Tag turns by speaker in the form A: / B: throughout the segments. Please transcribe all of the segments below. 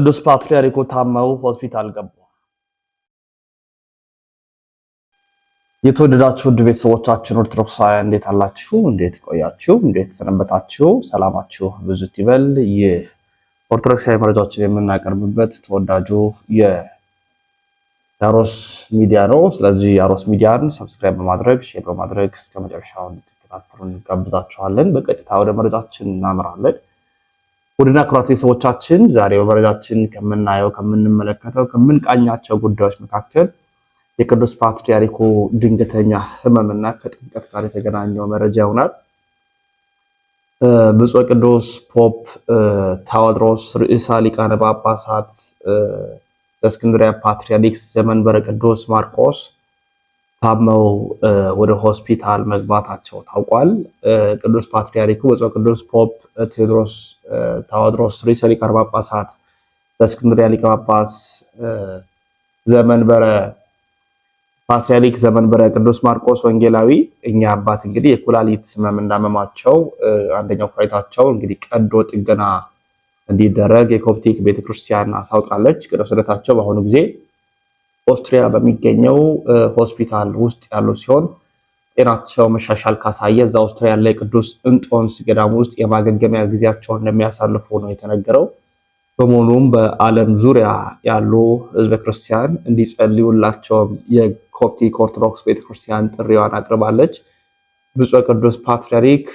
A: ቅዱስ ፓትርያርኩ ታመው ሆስፒታል ገቡ። የተወደዳችሁ ውድ ቤተሰቦቻችን ኦርቶዶክሳውያን እንዴት አላችሁ? እንዴት ቆያችሁ? እንዴት ሰነበታችሁ? ሰላማችሁ ብዙት ይበል። የኦርቶዶክሳዊ መረጃዎችን የምናቀርብበት ተወዳጁ የያሮስ ሚዲያ ነው። ስለዚህ ያሮስ ሚዲያን ሰብስክራይብ በማድረግ ሼር በማድረግ እስከ መጨረሻው እንድትከታተሉን እንጋብዛችኋለን። በቀጥታ ወደ መረጃችን እናመራለን። ውድና ክቡራት ቤተሰቦቻችን ዛሬ በመረጃችን ከምናየው ከምንመለከተው ከምንቃኛቸው ጉዳዮች መካከል የቅዱስ ፓትርያርኩ ድንገተኛ ህመምና ከጥምቀት ጋር የተገናኘው መረጃ ይሆናል። ብፁዕ ቅዱስ ፖፕ ታዎድሮስ ርዕሰ ሊቃነ ጳጳሳት ዘእስክንድርያ ፓትርያርክ ዘመንበረ ቅዱስ ማርቆስ ታመው ወደ ሆስፒታል መግባታቸው ታውቋል። ቅዱስ ፓትርያርኩ ብፁዕ ቅዱስ ፖፕ ታዎድሮስ ርዕሰ ሊቃነ ጳጳሳት ዘእስክንድርያ ሊቀ ጳጳስ ዘመንበረ ፓትርያርክ ዘመንበረ ቅዱስ ማርቆስ ወንጌላዊ እኛ አባት እንግዲህ የኩላሊት ህመም እንዳመማቸው አንደኛው ኩላሊታቸው እንግዲህ ቀዶ ጥገና እንዲደረግ የኮፕቲክ ቤተክርስቲያን አሳውቃለች። ቅዱስነታቸው በአሁኑ ጊዜ ኦስትሪያ በሚገኘው ሆስፒታል ውስጥ ያሉ ሲሆን ጤናቸው መሻሻል ካሳየ እዛ ኦስትሪያ ያለ ቅዱስ እንጦንስ ገዳም ውስጥ የማገገሚያ ጊዜያቸውን እንደሚያሳልፉ ነው የተነገረው። በመሆኑም በዓለም ዙሪያ ያሉ ህዝበ ክርስቲያን እንዲጸልዩላቸው የኮፕቲክ ኦርቶዶክስ ቤተክርስቲያን ጥሪዋን አቅርባለች። ብፁዕ ቅዱስ ፓትርያርክ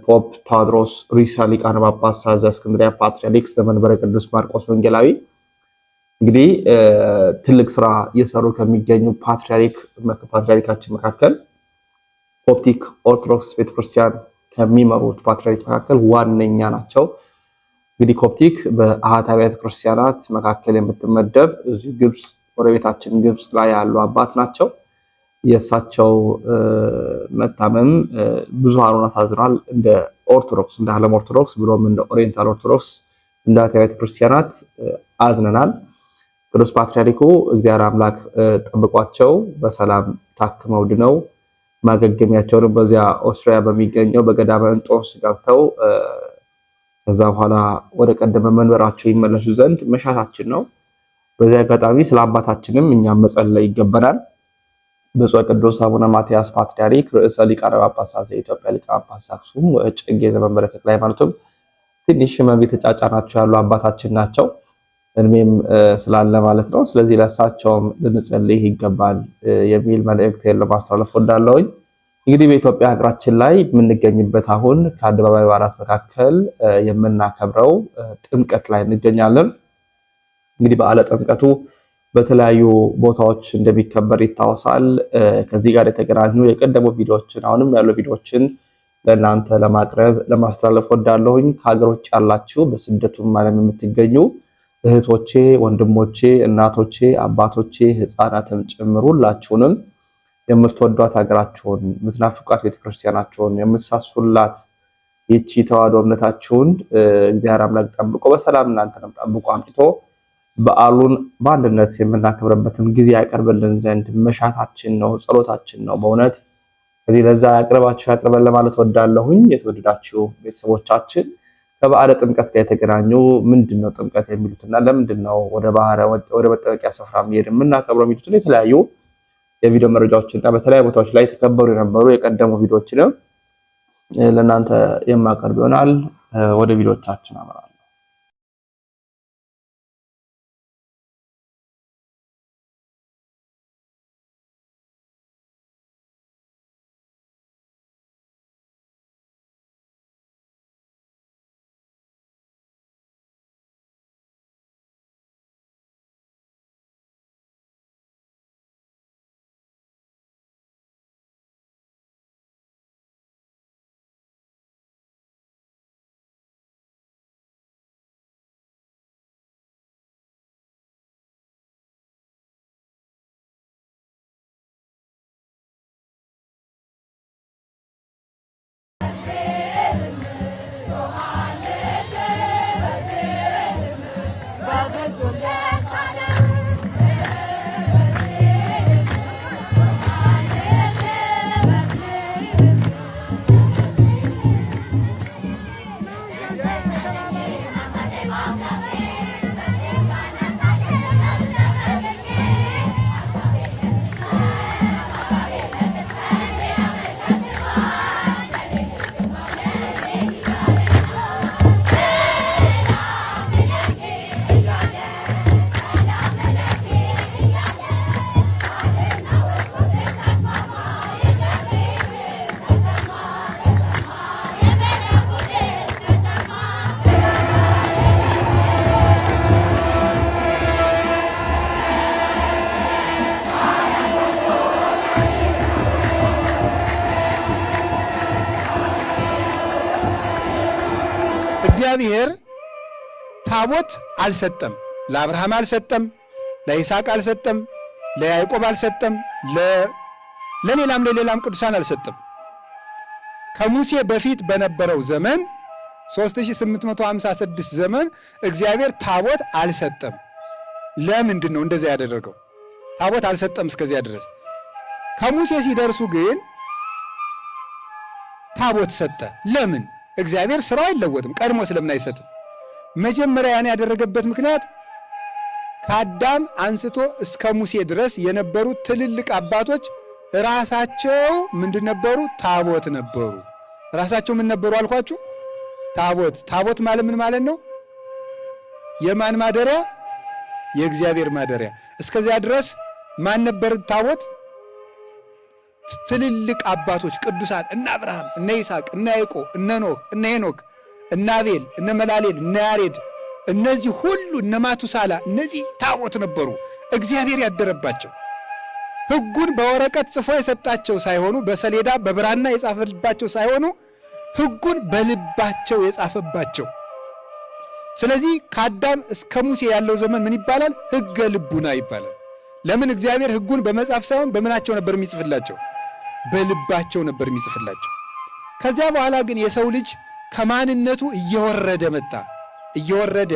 A: ፖፕ ታዎድሮስ ርዕሰ ሊቃነ ጳጳሳት ዘእስክንድርያ ፓትርያርክ ዘመንበረ ቅዱስ ማርቆስ ወንጌላዊ እንግዲህ ትልቅ ስራ እየሰሩ ከሚገኙ ፓትርያርካችን መካከል ኮፕቲክ ኦርቶዶክስ ቤተክርስቲያን ከሚመሩት ፓትርያርክ መካከል ዋነኛ ናቸው። እንግዲህ ኮፕቲክ በአሃት አብያተ ክርስቲያናት መካከል የምትመደብ እዚህ ግብጽ ጎረቤታችን ግብጽ ላይ ያሉ አባት ናቸው። የእሳቸው መታመም ብዙሃኑን አሳዝኗል። እንደ ኦርቶዶክስ እንደ ዓለም ኦርቶዶክስ ብሎም እንደ ኦሪየንታል ኦርቶዶክስ እንደ አብያተ ክርስቲያናት አዝነናል። ቅዱስ ፓትርያርኩ እግዚአብሔር አምላክ ጠብቋቸው በሰላም ታክመው ድነው ማገገሚያቸውን በዚያ ኦስትሪያ በሚገኘው በገዳመ እንጦንስ ገብተው ከዛ በኋላ ወደ ቀደመ መንበራቸው ይመለሱ ዘንድ መሻታችን ነው። በዚህ አጋጣሚ ስለ አባታችንም እኛም መጸለይ ይገባናል። ብፁዕ ቅዱስ አቡነ ማትያስ ፓትርያርክ ርዕሰ ሊቃነ ጳጳሳት ዘኢትዮጵያ ሊቀ ጳጳስ ዘአክሱም ወእጨጌ ዘመንበረ ተክለ ሃይማኖትም ትንሽ ህመም የተጫጫናቸው ያሉ አባታችን ናቸው። እድሜም ስላለ ማለት ነው። ስለዚህ ለእሳቸውም ልንጸልይ ይገባል የሚል መልእክቴን ለማስተላለፍ ወዳለሁኝ። እንግዲህ በኢትዮጵያ ሀገራችን ላይ የምንገኝበት አሁን ከአደባባይ በዓላት መካከል የምናከብረው ጥምቀት ላይ እንገኛለን። እንግዲህ በዓለ ጥምቀቱ በተለያዩ ቦታዎች እንደሚከበር ይታወሳል። ከዚህ ጋር የተገናኙ የቀደሙ ቪዲዮዎችን አሁንም ያሉ ቪዲዮዎችን ለእናንተ ለማቅረብ ለማስተላለፍ ወዳለሁኝ። ከሀገር ውጭ ያላችሁ በስደቱም ዓለም የምትገኙ እህቶቼ፣ ወንድሞቼ፣ እናቶቼ፣ አባቶቼ፣ ህፃናትም ጭምር ሁላችሁንም የምትወዷት ሀገራችሁን የምትናፍቋት ቤተክርስቲያናችሁን የምትሳሱላት ይቺ ተዋህዶ እምነታችሁን እግዚአብሔር አምላክ ጠብቆ በሰላም እናንተንም ጠብቆ አምጥቶ በዓሉን በአንድነት የምናከብርበትን ጊዜ ያቀርብልን ዘንድ መሻታችን ነው፣ ጸሎታችን ነው። በእውነት ከዚህ ለዛ ያቅርበን ለማለት ወዳለሁኝ። የተወደዳችሁ ቤተሰቦቻችን ከበዓለ ጥምቀት ጋር የተገናኙ ምንድነው ጥምቀት የሚሉትና ለምንድነው ወደ መጠመቂያ ስፍራ መሄድ የምናከብረው የሚሉትን የተለያዩ የቪዲዮ መረጃዎችና በተለያዩ ቦታዎች ላይ ተከበሩ የነበሩ የቀደሙ ቪዲዮዎችንም ለእናንተ የማቀርብ ይሆናል። ወደ ቪዲዮዎቻችን አመራለሁ።
B: እግዚአብሔር ታቦት አልሰጠም። ለአብርሃም አልሰጠም፣ ለይስሐቅ አልሰጠም፣ ለያዕቆብ አልሰጠም፣ ለሌላም ቅዱሳን አልሰጠም። ከሙሴ በፊት በነበረው ዘመን 3856 ዘመን እግዚአብሔር ታቦት አልሰጠም። ለምንድን ነው እንደዚያ ያደረገው? ታቦት አልሰጠም እስከዚያ ድረስ። ከሙሴ ሲደርሱ ግን ታቦት ሰጠ። ለምን? እግዚአብሔር ስራው አይለወጥም። ቀድሞ ስለምን አይሰጥም? መጀመሪያ ያን ያደረገበት ምክንያት ከአዳም አንስቶ እስከ ሙሴ ድረስ የነበሩት ትልልቅ አባቶች ራሳቸው ምንድን ነበሩ? ታቦት ነበሩ። ራሳቸው ምን ነበሩ አልኳችሁ? ታቦት። ታቦት ማለት ምን ማለት ነው? የማን ማደሪያ? የእግዚአብሔር ማደሪያ። እስከዚያ ድረስ ማን ነበር ታቦት? ትልልቅ አባቶች ቅዱሳን እነ አብርሃም፣ እነ ይስሐቅ፣ እነ ያዕቆብ፣ እነ ኖህ፣ እነ ሄኖክ፣ እነ አቤል፣ እነ መላሌል፣ እነ ያሬድ፣ እነዚህ ሁሉ እነ ማቱሳላ፣ እነዚህ ታቦት ነበሩ። እግዚአብሔር ያደረባቸው ሕጉን በወረቀት ጽፎ የሰጣቸው ሳይሆኑ በሰሌዳ በብራና የጻፈባቸው ሳይሆኑ ሕጉን በልባቸው የጻፈባቸው። ስለዚህ ከአዳም እስከ ሙሴ ያለው ዘመን ምን ይባላል? ሕገ ልቡና ይባላል። ለምን? እግዚአብሔር ሕጉን በመጻፍ ሳይሆን በምናቸው ነበር የሚጽፍላቸው? በልባቸው ነበር የሚጽፍላቸው። ከዚያ በኋላ ግን የሰው ልጅ ከማንነቱ እየወረደ መጣ። እየወረደ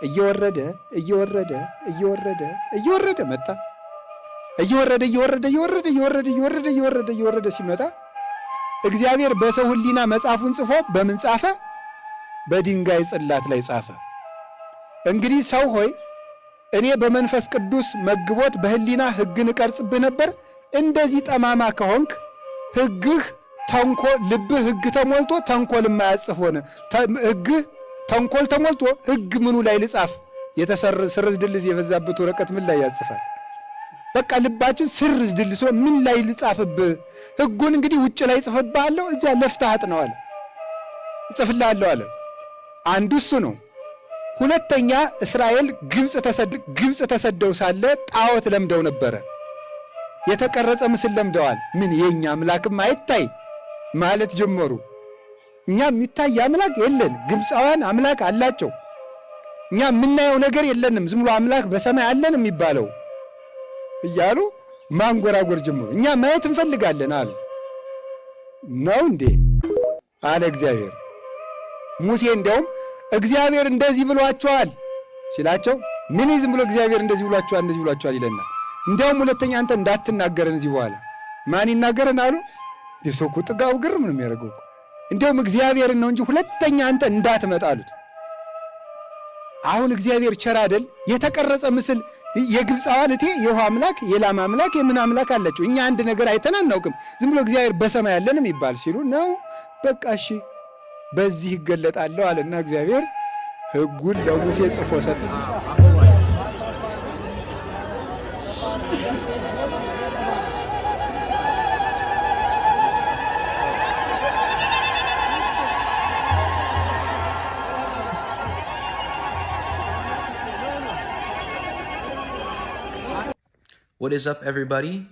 B: እየወረደ እየወረደ እየወረደ እየወረደ መጣ። እየወረደ እየወረደ እየወረደ እየወረደ እየወረደ እየወረደ እየወረደ ሲመጣ እግዚአብሔር በሰው ሕሊና መጽሐፉን ጽፎ በምን ጻፈ? በድንጋይ ጽላት ላይ ጻፈ። እንግዲህ ሰው ሆይ እኔ በመንፈስ ቅዱስ መግቦት በሕሊና ሕግን እቀርጽብህ ነበር። እንደዚህ ጠማማ ከሆንክ ሕግህ ተንኮል፣ ልብህ ሕግ ተሞልቶ ተንኮል የማያጽፍ ሆነ። ሕግህ ተንኮል ተሞልቶ ሕግ ምኑ ላይ ልጻፍ? ስርዝ ድልዝ የበዛበት ወረቀት ምን ላይ ያጽፋል? በቃ ልባችን ስርዝ ድልዝ ምን ላይ ልጻፍብህ? ሕጉን እንግዲህ ውጭ ላይ ጽፍብሃለሁ፣ እዚያ ለፍተህ አጥነው አለ። እጽፍልሃለሁ አለ። አንዱ እሱ ነው። ሁለተኛ እስራኤል ግብፅ ተሰደው ሳለ ጣዖት ለምደው ነበረ። የተቀረጸ ምስል ለምደዋል። ምን የኛ አምላክም አይታይ ማለት ጀመሩ። እኛ የሚታይ አምላክ የለን፣ ግብፃውያን አምላክ አላቸው። እኛ የምናየው ነገር የለንም፣ ዝም ብሎ አምላክ በሰማይ አለን የሚባለው እያሉ ማንጎራጎር ጀመሩ። እኛ ማየት እንፈልጋለን አሉ። ነው እንዴ አለ እግዚአብሔር። ሙሴ እንዲያውም እግዚአብሔር እንደዚህ ብሏቸዋል ሲላቸው፣ ምን ዝም ብሎ እግዚአብሔር እንደዚህ ብሏቸዋል ይለናል። እንዲያውም ሁለተኛ አንተ እንዳትናገረን እዚህ በኋላ። ማን ይናገረን አሉ። የሰው እኮ ጥጋቡ ግርም ነው የሚያደርገው እኮ። እንዲያውም እግዚአብሔርን ነው እንጂ ሁለተኛ አንተ እንዳትመጣ አሉት። አሁን እግዚአብሔር ቸር አይደል? የተቀረጸ ምስል የግብፃውያን እቴ የውሃ አምላክ የላም አምላክ የምን አምላክ አላቸው። እኛ አንድ ነገር አይተን አናውቅም። ዝም ብሎ እግዚአብሔር በሰማይ ያለንም ይባል ሲሉ ነው በቃ እሺ በዚህ ይገለጣለሁ አለና እግዚአብሔር ሕጉን ለሙሴ ጽፎ ሰጠ።
C: What is up, everybody?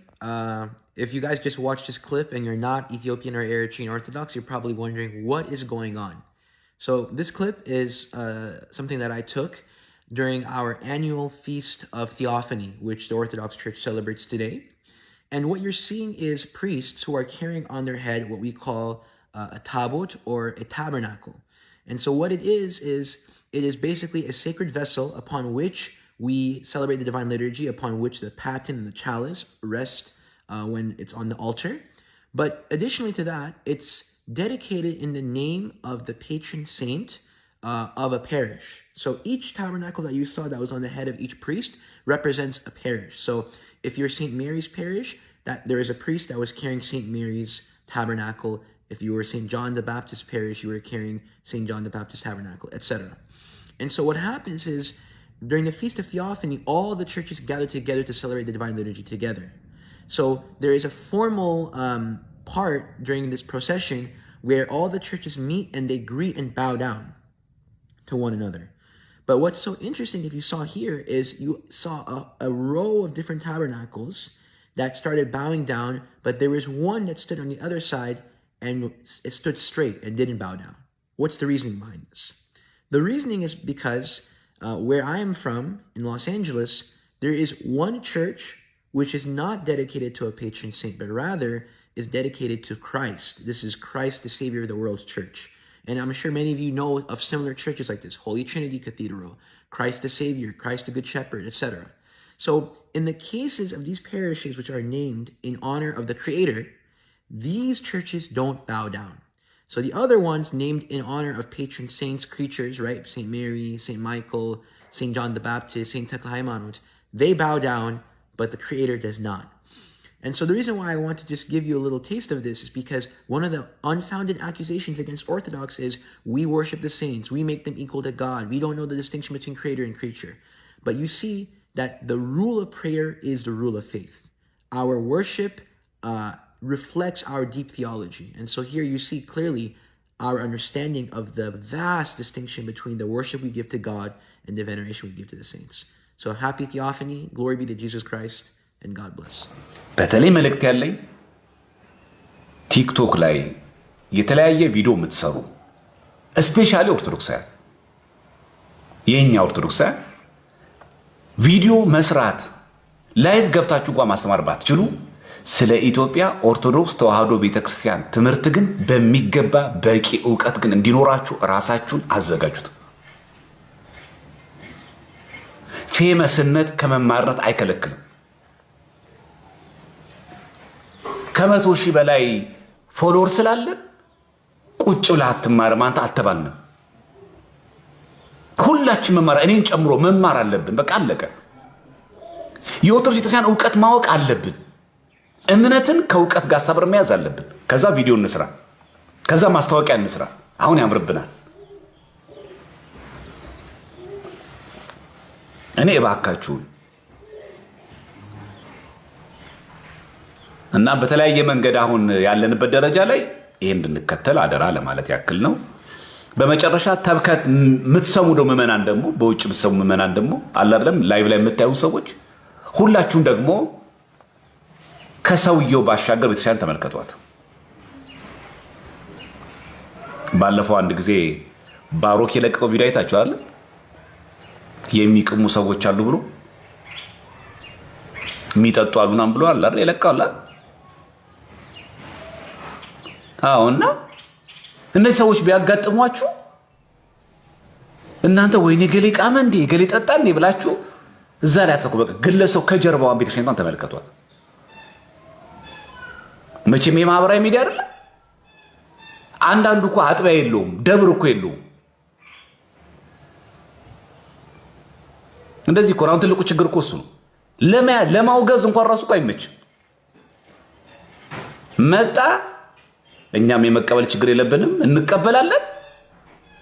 C: If you guys just watched this clip and you're not Ethiopian or Eritrean Orthodox, you're probably wondering what is going on. So this clip is something that I took during our annual Feast of Theophany, which the Orthodox Church celebrates today. And what you're seeing is priests who are carrying on their head what we call a tabot or a tabernacle. And so what it is basically a sacred vessel upon which we celebrate the Divine Liturgy, upon which the paten and the chalice rest when it's on the altar. But additionally to that, it's dedicated in the name of the patron saint of a parish. So each tabernacle that you saw that was on the head of each priest represents a parish. So if you're St. Mary's parish, that there is a priest that was carrying St. Mary's tabernacle. If you were St. John the Baptist parish, you were carrying St. John the Baptist tabernacle, etc. And so what happens is, during the Feast of Theophany, all the churches gather together to celebrate the Divine Liturgy together. So there is a formal part during this procession where all the churches meet and they greet and bow down to one another. But what's so interesting, if you saw here, is you saw a row of different tabernacles that started bowing down, but there was one that stood on the other side and it stood straight and didn't bow down. What's the reasoning behind this? The reasoning is because where I am from, in Los Angeles, there is one church which is not dedicated to a patron saint, but rather is dedicated to Christ. This is Christ, the Savior of the World's Church. And I'm sure many of you know of similar churches like this, Holy Trinity Cathedral, Christ the Savior, Christ the Good Shepherd, etc. So in the cases of these parishes which are named in honor of the Creator, these churches don't bow down. So the other ones named in honor of patron saints, creatures, right? St. Mary, St. Michael, St. John the Baptist, St. Tekla Haimanot, they bow down, but the Creator does not. And so the reason why I want to just give you a little taste of this is because one of the unfounded accusations against Orthodox is we worship the saints, we make them equal to God, we don't know the distinction between Creator and creature. But you see that the rule of prayer is the rule of faith. Our worship reflects our deep theology. And so here you see clearly our understanding of the vast distinction between the worship we give to God and the veneration we give to the saints. So happy Theophany, glory be to Jesus Christ, and God bless.
D: በተለይ መልእክት ያለኝ ቲክቶክ ላይ የተለያየ ቪዲዮ የምትሰሩ እስፔሻሊ ኦርቶዶክሳውያን የኛ ኦርቶዶክሳውያን ቪዲዮ መስራት ላይቭ ገብታችሁ እንኳን ማስተማር ባትችሉ ስለ ኢትዮጵያ ኦርቶዶክስ ተዋህዶ ቤተክርስቲያን ትምህርት ግን በሚገባ በቂ ዕውቀት ግን እንዲኖራችሁ ራሳችሁን አዘጋጁት። ፌመስነት ከመማርነት አይከለክልም። ከ100 ሺህ በላይ ፎሎወር ስላለ ቁጭ ብለህ አትማርም አንተ አልተባልንም። ሁላችን መማር እኔን ጨምሮ መማር አለብን። በቃ አለቀ። የኦርቶዶክስ ቤተክርስቲያን ዕውቀት ማወቅ አለብን። እምነትን ከዕውቀት ጋር አሳብረን መያዝ አለብን። ከዛ ቪዲዮ እንስራ፣ ከዛ ማስታወቂያ እንስራ። አሁን ያምርብናል። እኔ እባካችሁ እና በተለያየ መንገድ አሁን ያለንበት ደረጃ ላይ ይሄን እንድንከተል አደራ ለማለት ያክል ነው። በመጨረሻ ተብከት የምትሰሙ ደግሞ ምዕመናን ደግሞ በውጭ የምትሰሙ ምዕመናን ደግሞ አለ አይደለም ላይቭ ላይ የምታዩ ሰዎች ሁላችሁም ደግሞ ከሰውየው ባሻገር ቤተክርስቲያን ተመልከቷት። ባለፈው አንድ ጊዜ ባሮክ የለቀቀው ቪዲዮ አይታችኋል። የሚቅሙ ሰዎች አሉ ብሎ የሚጠጡ አሉናም ብሎ አለ አይደል የለቀቀው። አዎና እነዚህ ሰዎች ቢያጋጥሟችሁ እናንተ ወይኔ ገሌ ቃመ እንዴ ገሌ ጠጣ እንዴ ብላችሁ እዛ ላይ አትተኩ። በቃ ግለሰው ከጀርባዋን ቤተክርስቲያኗን ተመልከቷት። መቼም የማህበራዊ ሚዲያ አይደለ አንዳንዱ እኮ አጥቢያ የለውም ደብር እኮ የለውም። እንደዚህ እኮ አሁን ትልቁ ችግር እኮ እሱ ነው። ለማውገዝ እንኳን ራሱ እኮ አይመችም። መጣ እኛም የመቀበል ችግር የለብንም እንቀበላለን።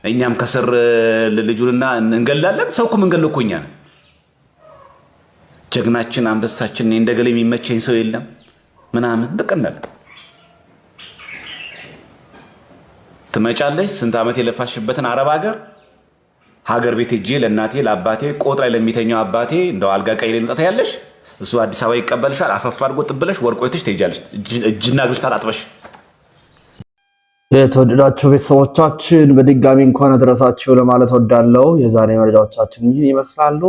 D: እኛም ከስር ልጁንና እንገላለን። ሰው እኮ መንገለው እኮ እኛ ነን። ጀግናችን አንበሳችን እንደገለ የሚመቸኝ ሰው የለም ምናምን እንደቀናል። ትመጫለሽ ስንት ዓመት የለፋሽበትን አረብ ሀገር ቤት ሄጄ ለእናቴ ለአባቴ ቆጥ ላይ ለሚተኛው አባቴ እንደው አልጋ ቀይሬ እንጣታ ያለሽ እሱ አዲስ አበባ ይቀበልሻል። አፈፍ አድርጎ ጥብለሽ ወርቆይተሽ ትሄጃለሽ እጅና እግርሽ ታጥበሽ።
A: የተወደዳችሁ ቤተሰቦቻችን በድጋሚ እንኳን አደረሳችሁ ለማለት ወዳለው የዛሬ መረጃዎቻችን ይህን ይመስላሉ።